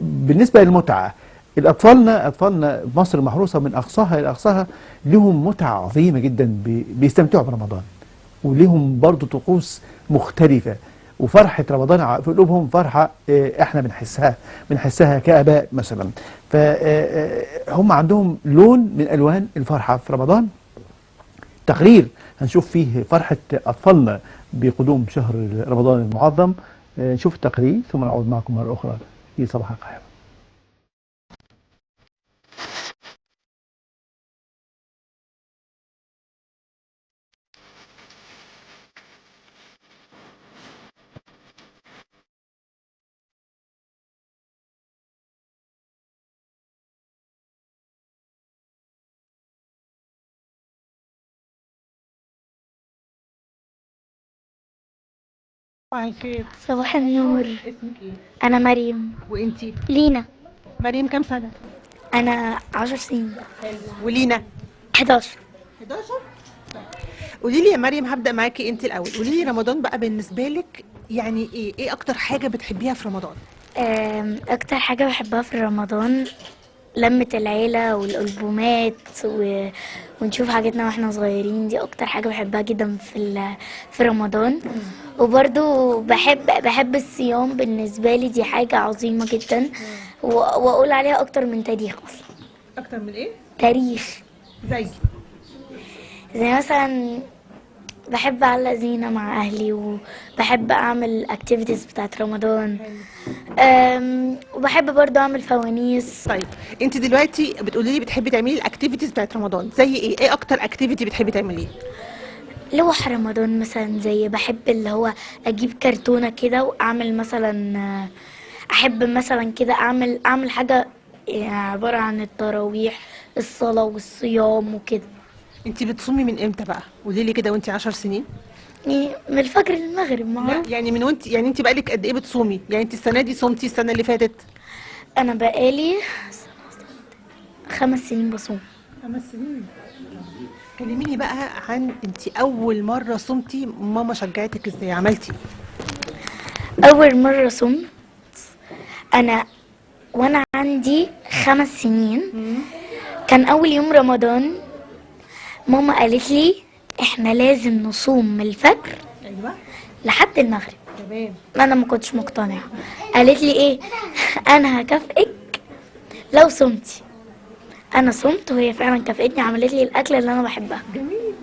بالنسبة للمتعة، أطفالنا مصر محروسة من أقصاها إلى أقصاها، لهم متعة عظيمة جدا، بيستمتعوا برمضان، وليهم برضو طقوس مختلفة، وفرحة رمضان في قلوبهم فرحة احنا بنحسها كآباء مثلا. فهم عندهم لون من ألوان الفرحة في رمضان. تقرير هنشوف فيه فرحة أطفالنا بقدوم شهر رمضان المعظم. نشوف التقرير ثم نعود معكم مرة أخرى في صباح القاهرة. صباح الخير. صباح النور. اسمك ايه؟ أنا مريم. وانتي؟ لينا. مريم كام سنة؟ أنا 10 سنين. حلو. ولينا؟ 11. 11. قولي لي يا مريم، هبدأ معاكي انت الأول. قولي لي رمضان بقى بالنسبة لك يعني ايه أكتر حاجة بتحبيها في رمضان؟ أكتر حاجة بحبها في رمضان لمة العيلة والألبومات ونشوف حاجاتنا واحنا صغيرين. دي أكتر حاجة بحبها جدا في رمضان. وبرضو بحب الصيام، بالنسبة لي دي حاجة عظيمة جدا، وأقول عليها أكتر من تاريخ أصلا. أكتر من ايه؟ تاريخ. زي مثلا بحب اعلق زينة مع اهلي، وبحب اعمل اكتيفيتيز بتاعت رمضان. وبحب برضو اعمل فوانيس. طيب انت دلوقتي بتقولي لي بتحبي تعملي الاكتيفيتيز بتاعت رمضان، زي ايه؟ ايه أكتر اكتيفيتي بتحبي تعمليه؟ لوح رمضان مثلا، زي بحب اللي هو اجيب كرتونة كده واعمل مثلا، احب مثلا كده اعمل حاجة عبارة عن التراويح، الصلاة والصيام وكده. انت بتصومي من امتى بقى؟ قولي لي كده. وانت 10 سنين؟ يعني من الفجر للمغرب لا معروف. يعني من وانت، يعني انت بقالك قد ايه بتصومي؟ يعني انت السنة دي صمتي، السنة اللي فاتت؟ انا بقالي 5 سنين بصوم. 5 سنين. كلميني بقى عن انت اول مرة صمتي، ماما شجعتك ازاي؟ عملتي اول مرة صمت انا وانا عندي 5 سنين. كان اول يوم رمضان، ماما قالت لي احنا لازم نصوم من الفجر ايوه لحد المغرب. تمام. انا ما كنتش مقتنعة. قالت لي ايه؟ انا هكافئك لو صمتي. انا صمت، وهي فعلا كافئتني، عملت لي الاكل اللي انا بحبها. جميل.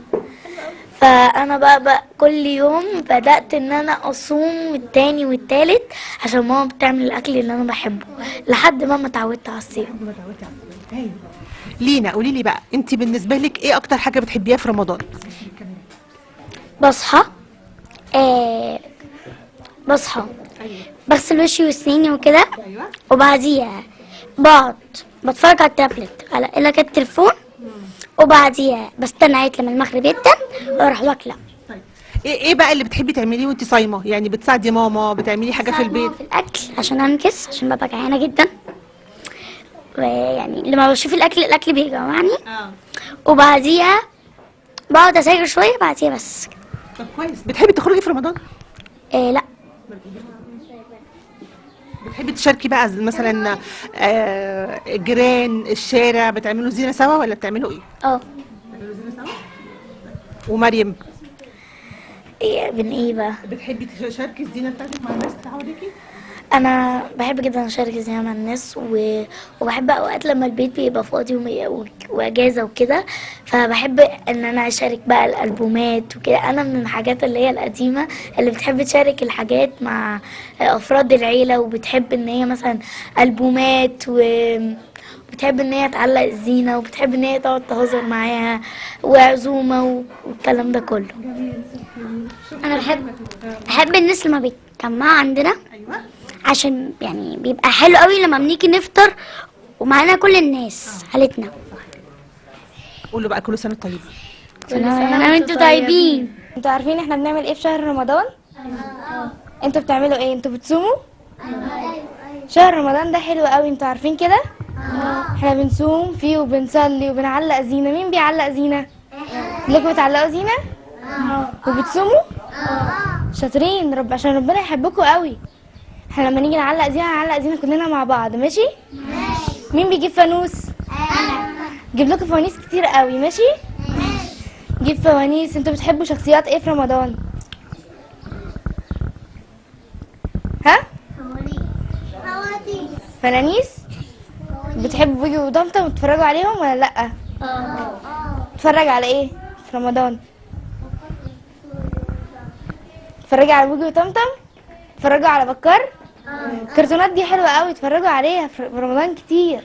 فانا بقى كل يوم بدأت ان انا اصوم التاني والتالت، عشان ماما بتعمل الاكل اللي انا بحبه، لحد ما اتعودت على الصيام. ما اتعودتي على الصيام. ايوه. لينا قولي لي بقى، انت بالنسبة لك ايه اكتر حاجة بتحبيها في رمضان؟ بصحى بصحى ايوه. بغسل وشي وسنيني وكده، ايوه. وبعديها بقعد بتفرج على التابلت على التليفون، وبعديها بستنى عيد لما المغرب يبدأ واروح واكله. طيب ايه بقى اللي بتحبي تعمليه وانت صايمة؟ يعني بتساعدي ماما، بتعملي حاجة في البيت؟ في الاكل عشان انكس، عشان ببقى جعانه جدا، ويعني لما بشوف الاكل بيجوعني. وبعديها بقعد اذاكر شويه، بعديها بس كده. طب كويس. بتحبي تخرجي في رمضان؟ لا. بتحبي تشاركي بقى مثلا الجيران، الشارع، بتعملوا زينة سوا ولا بتعملوا ايه؟ بتعملوا زينة سوا؟ ومريم ايه بقى؟ بتحبي تشاركي الزينة بتاعتك مع الناس اللي حواليكي؟ انا بحب جدا اشارك الزينه مع الناس، وبحب اوقات لما البيت بيبقى فاضي واجازه وكده، فبحب ان انا اشارك بقى الالبومات وكده. انا من الحاجات اللي هي القديمه اللي بتحب تشارك الحاجات مع افراد العيله، وبتحب ان هي مثلا البومات، وبتحب ان هي تعلق الزينه، وبتحب ان هي تقعد تهزر معاها، وعزومه والكلام ده كله. انا بحب الناس لما بيتجمعوا عندنا. ايوه. عشان يعني بيبقى حلو قوي لما بنيجي نفطر ومعانا كل الناس عيلتنا. قولوا بقى كل سنة طيب. انا وانتوا طيبين. انتوا عارفين احنا بنعمل ايه في شهر رمضان؟ انتوا بتعملوا ايه؟ انتوا بتصوموا؟ شهر رمضان ده حلو قوي، انتوا عارفين كده؟ احنا بنصوم فيه وبنصلي وبنعلق زينة. مين بيعلق زينة؟ كلكم بتعلقوا زينة؟ وبتصوموا؟ شاطرين، عشان ربنا يحبكم قوي. احنا لما نيجي نعلق زينة هنعلق زينة كلنا مع بعض، ماشي؟ مين بيجيب فانوس؟ جيب لكم فوانيس كتير قوي، ماشي؟ جيب فوانيس. انتوا بتحبوا شخصيات ايه في رمضان؟ ها؟ فوانيس. بتحبوا بوجي وطمطم وتتفرجوا عليهم ولا لا؟ تتفرج على ايه في رمضان؟ تتفرجوا على بوجي وطمطم؟ تتفرجوا على بكار؟ الكرتونات دي حلوه قوي، اتفرجوا عليها في رمضان كتير.